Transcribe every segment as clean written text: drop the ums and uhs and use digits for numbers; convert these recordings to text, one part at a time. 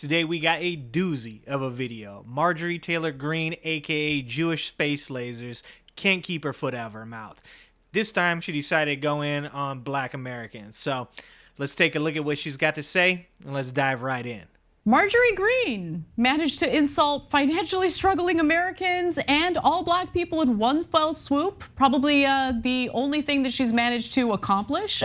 Today we got a doozy of a video. Marjorie Taylor Green, aka Jewish Space Lasers, can't keep her foot out of her mouth. This time she decided to go in on Black Americans. So let's take a look at what she's got to say and let's dive right in. Marjorie Greene managed to insult financially struggling Americans and all Black people in one fell swoop. Probably the only thing that she's managed to accomplish.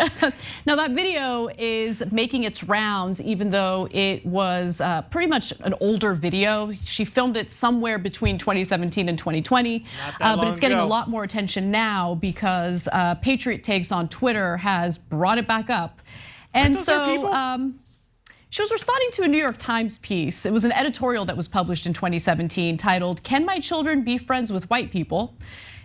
Now that video is making its rounds, even though it was pretty much an older video. She filmed it somewhere between 2017 and 2020, but it's getting a lot more attention now because Patriot Takes on Twitter has brought it back up. And so she was responding to a New York Times piece. It was an editorial that was published in 2017 titled, "Can My Children Be Friends with White People?"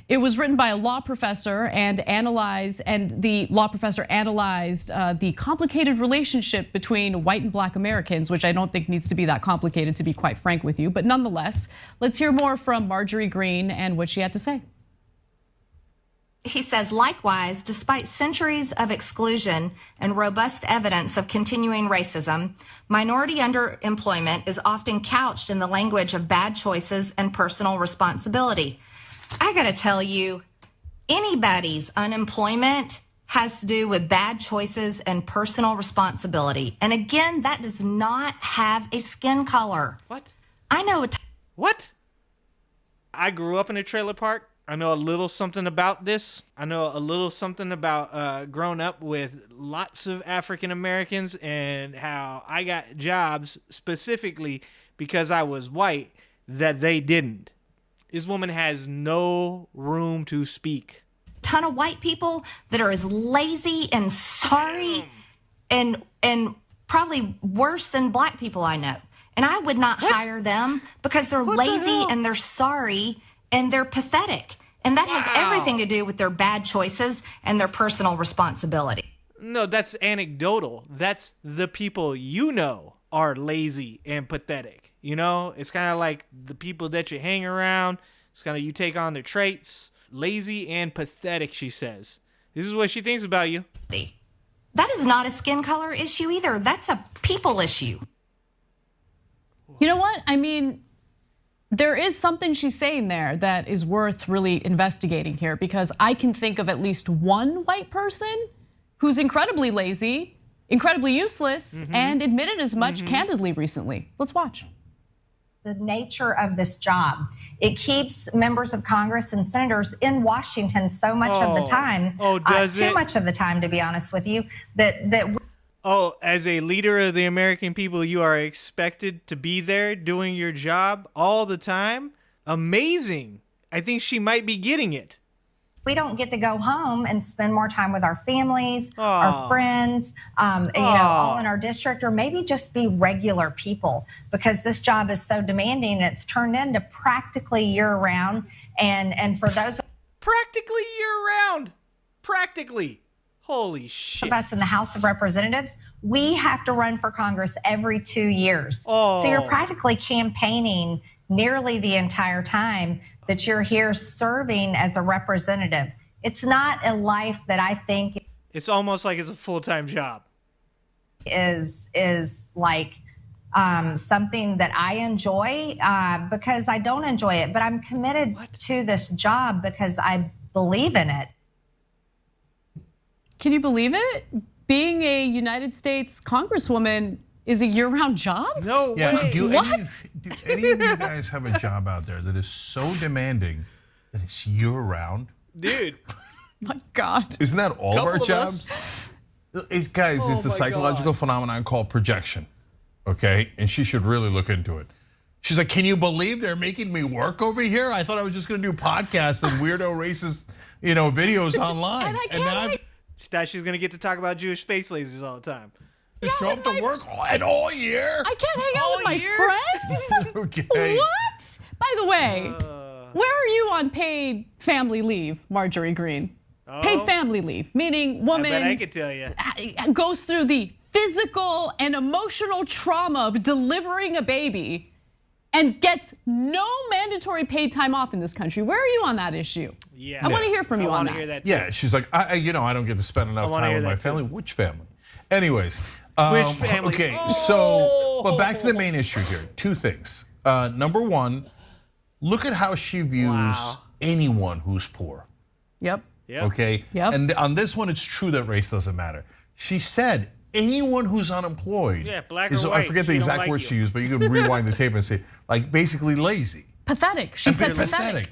It was written by a law professor and the law professor analyzed the complicated relationship between white and Black Americans, which I don't think needs to be that complicated, to be quite frank with you. But nonetheless, let's hear more from Marjorie Greene and what she had to say. He says, likewise, despite centuries of exclusion and robust evidence of continuing racism, minority underemployment is often couched in the language of bad choices and personal responsibility. I gotta tell you, anybody's unemployment has to do with bad choices and personal responsibility. And again, that does not have a skin color. What? I know What? I grew up in a trailer park. I know a little something about this. I know a little something about growing up with lots of African Americans and how I got jobs specifically because I was white that they didn't. This woman has no room to speak. ton of white people that are as lazy and sorry and probably worse than Black people I know. And I would not hire them because they're lazy and they're sorry and they're pathetic. And that has everything to do with their bad choices and their personal responsibility. No, that's anecdotal. That's the people you know are lazy and pathetic. You know, it's kind of like the people that you hang around. It's kind of you take on their traits. Lazy and pathetic, she says. This is what she thinks about you. That is not a skin color issue either. That's a people issue. You know what? I mean, there is something she's saying there that is worth really investigating here, because I can think of at least one white person who's incredibly lazy, incredibly useless, and admitted as much candidly recently. Let's watch. The nature of this job, it keeps members of Congress and senators in Washington so much of the time. Too much of the time, to be honest with you, as a leader of the American people, you are expected to be there doing your job all the time? Amazing. I think she might be getting it. we don't get to go home and spend more time with our families, our friends, all in our district, or maybe just be regular people, because this job is so demanding. It's turned into practically year-round, and for those practically year-round, practically. Holy shit. of us in the House of Representatives, we have to run for Congress every 2 years. So you're practically campaigning nearly the entire time that you're here serving as a representative. It's not a life that I think it's almost like it's a full-time job. Is like something that I enjoy because I don't enjoy it, but I'm committed to this job because I believe in it. Can you believe it? Being a United States Congresswoman is a year-round job? No way. Do any of you guys have a job out there that is so demanding that it's year-round? Dude. My God. Isn't that all of our jobs? Guys, it's a psychological phenomenon called projection, okay? And she should really look into it. She's like, can you believe they're making me work over here? I thought I was just gonna do podcasts and weirdo racist, videos online. And I can't She thought she was gonna get to talk about Jewish space lasers all the time. Show up to work all year. I can't hang out with my friends? Okay. What? By the way, where are you on paid family leave, Marjorie Greene? Paid family leave, meaning woman I bet I could tell you. goes through the physical and emotional trauma of delivering a baby and gets no mandatory paid time off in this country. Where are you on that issue? Yeah. I want to hear from you on that. Hear that too. Yeah, she's like, I don't get to spend enough time with my family. Which family? Anyways. Which family? Okay, so But back to the main issue here. Two things. Number one, look at how she views anyone who's poor. Yep. Okay. Yep. And on this one, it's true that race doesn't matter. She said anyone who's unemployed. Yeah, black or white. I forget the exact word she used, but you can rewind the tape and say, like, basically lazy. Pathetic. She said pathetic.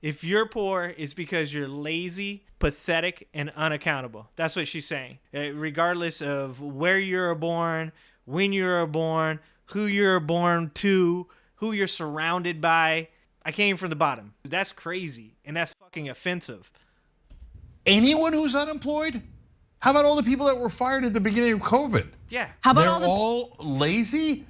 If you're poor, it's because you're lazy, pathetic, and unaccountable. That's what she's saying. Regardless of where you're born, when you're born, who you're born to, who you're surrounded by. I came from the bottom. That's crazy, and that's fucking offensive. Anyone who's unemployed? How about all the people that were fired at the beginning of COVID? Yeah. How about They're all lazy?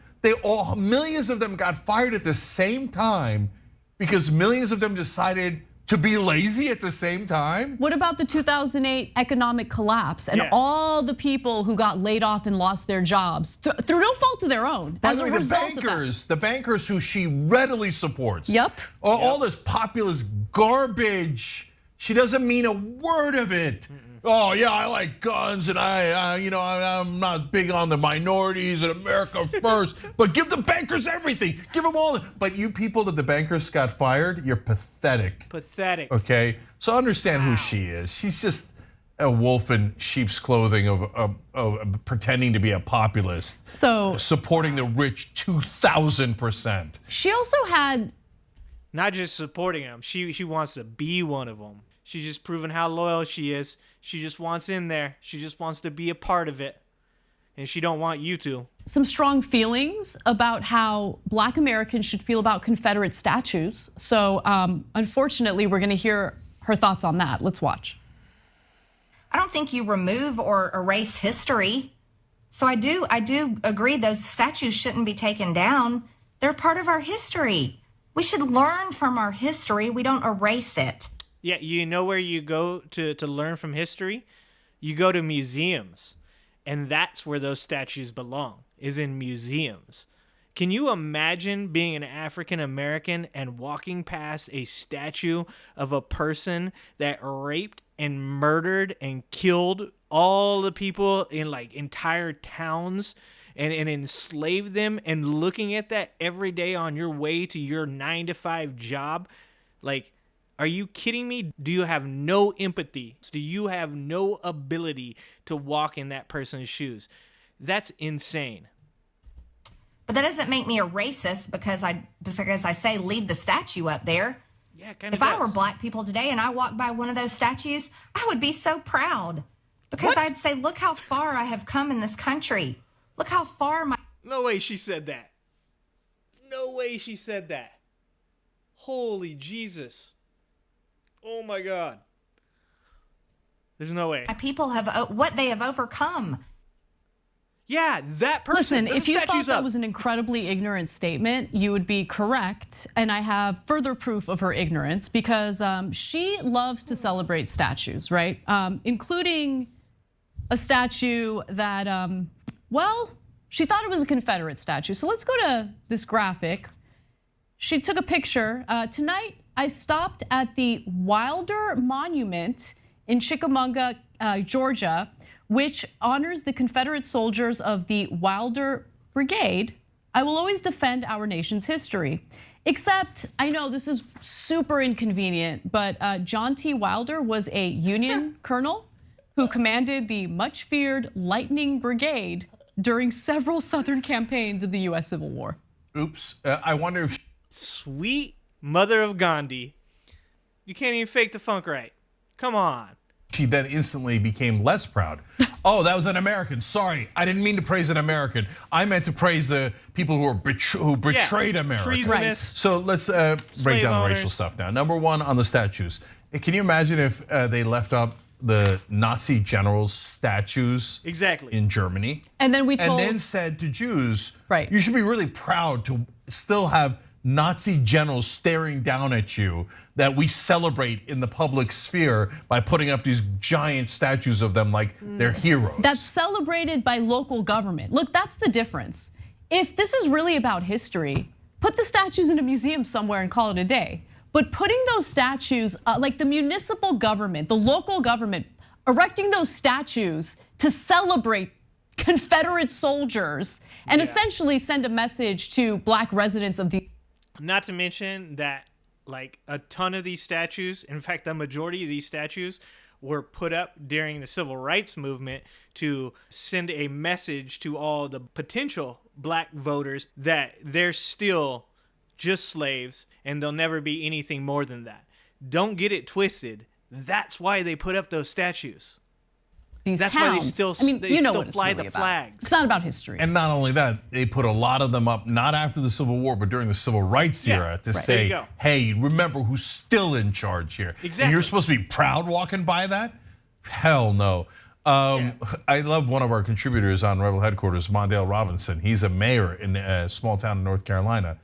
Millions of them got fired at the same time because millions of them decided to be lazy at the same time? What about the 2008 economic collapse and all the people who got laid off and lost their jobs through no fault of their own? By the way, the bankers who she readily supports. Yep. All this populist garbage. She doesn't mean a word of it. Oh yeah, I like guns and I'm not big on the minorities and America first, but give the bankers everything. Give them all. But you people that the bankers got fired, you're pathetic. Pathetic. Okay, so understand who she is. She's just a wolf in sheep's clothing of pretending to be a populist. So supporting the rich 2,000%. She also had not just supporting them. She wants to be one of them. She's just proven how loyal she is. She just wants in there. She just wants to be a part of it. And she don't want you to. Some strong feelings about how Black Americans should feel about Confederate statues. So unfortunately, we're gonna hear her thoughts on that. Let's watch. I don't think you remove or erase history. So I do agree those statues shouldn't be taken down. They're part of our history. We should learn from our history. We don't erase it. Yeah, you know where you go to learn from history? You go to museums. And that's where those statues belong, is in museums. Can you imagine being an African American and walking past a statue of a person that raped and murdered and killed all the people in like entire towns and enslaved them, and looking at that every day on your way to your 9-to-5 job? Like, are you kidding me? Do you have no empathy? Do you have no ability to walk in that person's shoes? That's insane. But that doesn't make me a racist because I say leave the statue up there. Yeah, kind of. If I were Black people today and I walked by one of those statues, I would be so proud because I'd say, look how far I have come in this country. Look how far my... No way she said that. No way she said that. Holy Jesus. Oh my God. There's no way. My people have what they have overcome. Yeah, that person. Listen, if you thought that was an incredibly ignorant statement, you would be correct. And I have further proof of her ignorance because she loves to celebrate statues, right? Including a statue that, well, she thought it was a Confederate statue. So let's go to this graphic. She took a picture. Tonight, I stopped at the Wilder Monument in Chickamauga, Georgia, which honors the Confederate soldiers of the Wilder Brigade. I will always defend our nation's history. Except, I know this is super inconvenient, but John T. Wilder was a Union colonel who commanded the much feared Lightning Brigade during several Southern campaigns of the US Civil War. Oops, I wonder if... Sweet mother of Gandhi. You can't even fake the funk right. Come on. She then instantly became less proud. Oh, that was an American. Sorry, I didn't mean to praise an American. I meant to praise the people who betrayed America. Treasonous. Right. So let's break down the racial stuff now. Number one on the statues. Can you imagine if they left up the Nazi generals' statues in Germany? And then said to Jews, right, you should be really proud to still have Nazi generals staring down at you that we celebrate in the public sphere by putting up these giant statues of them like they're heroes. That's celebrated by local government. Look, that's the difference. If this is really about history, put the statues in a museum somewhere and call it a day. But putting those statues, like the municipal government, the local government, erecting those statues to celebrate Confederate soldiers and essentially send a message to black residents of the. Not to mention that, like, a ton of these statues, in fact, the majority of these statues were put up during the civil rights movement to send a message to all the potential black voters that they're still just slaves and they'll never be anything more than that. Don't get it twisted. That's why they put up those statues. That's why they still, I mean, you know still what fly it's really the about. flags. It's not about history. And not only that, they put a lot of them up, not after the Civil War, but during the Civil Rights era to say, hey, remember who's still in charge here. Exactly. And you're supposed to be proud walking by that? Hell no. I love one of our contributors on Rebel Headquarters, Mondale Robinson. He's a mayor in a small town in North Carolina.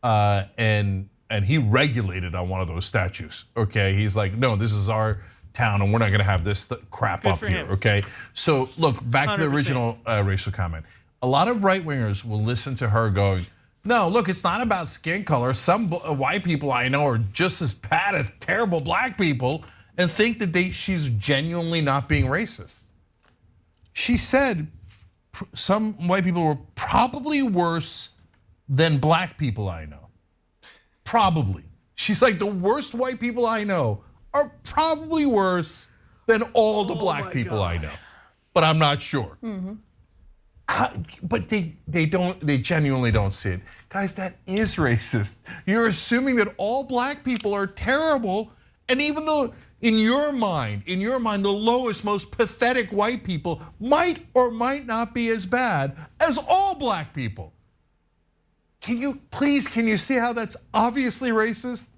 And he regulated on one of those statues, okay? He's like, no, this is our town and we're not gonna have this crap up here, okay? So look, back 100%. To the original racial comment. A lot of right-wingers will listen to her going, no, look, it's not about skin color. Some white people I know are just as bad as terrible black people, and think that she's genuinely not being racist. She said some white people were probably worse than black people I know. Probably. She's like, the worst white people I know are probably worse than all the black people I know, but I'm not sure. But they genuinely don't see it. Guys, that is racist. You're assuming that all black people are terrible, and even though in your mind, the lowest, most pathetic white people might or might not be as bad as all black people. Can you see how that's obviously racist?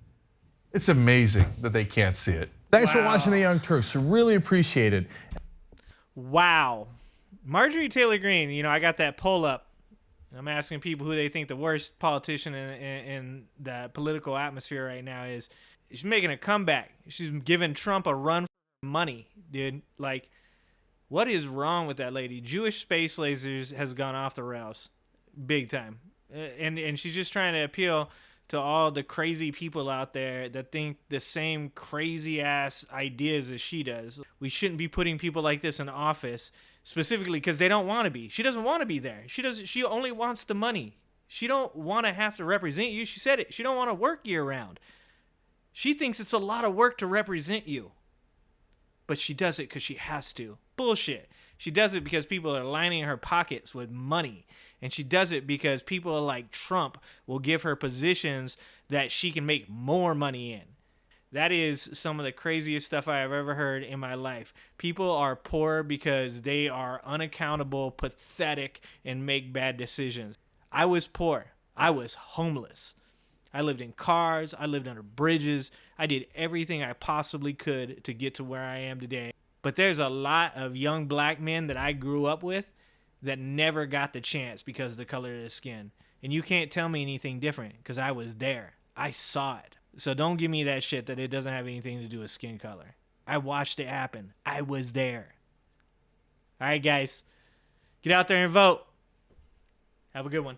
It's amazing that they can't see it. Thanks for watching the Young Turks. Really appreciate it. Wow. Marjorie Taylor Green, I got that poll up. I'm asking people who they think the worst politician in the political atmosphere right now is. She's making a comeback. She's giving Trump a run for money, dude. Like, what is wrong with that lady? Jewish space lasers has gone off the rails big time. And she's just trying to appeal to all the crazy people out there that think the same crazy ass ideas as she does. We shouldn't be putting people like this in office, specifically because they don't want to be. She doesn't want to be there. She only wants the money. She don't want to have to represent you. She said it. She don't want to work year round. She thinks it's a lot of work to represent you. But she does it because she has to. Bullshit. She does it because people are lining her pockets with money. And she does it because people like Trump will give her positions that she can make more money in. That is some of the craziest stuff I have ever heard in my life. People are poor because they are unaccountable, pathetic, and make bad decisions. I was poor. I was homeless. I lived in cars. I lived under bridges. I did everything I possibly could to get to where I am today. But there's a lot of young black men that I grew up with that never got the chance because of the color of their skin. And you can't tell me anything different because I was there. I saw it. So don't give me that shit that it doesn't have anything to do with skin color. I watched it happen. I was there. All right, guys. Get out there and vote. Have a good one.